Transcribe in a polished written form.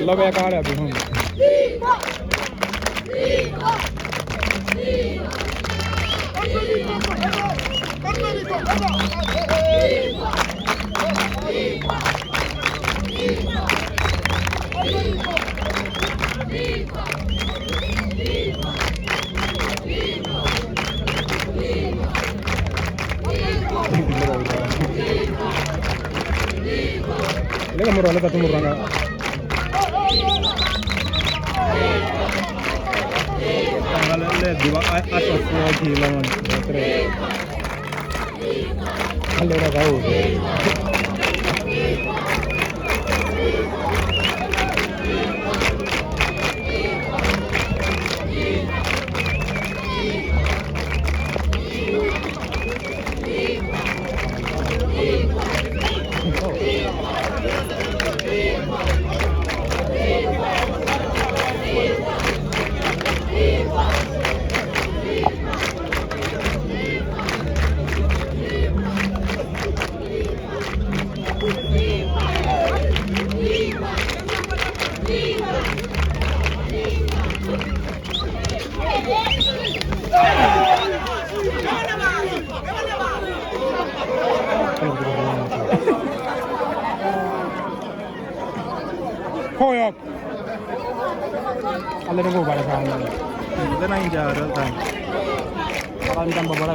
lo be ka ra bi hun lega muro la tatu muranga tanggal le diwa asos di lawan tre allora kau koyok alle ko bara sa dana inja dal tan kan tambah bara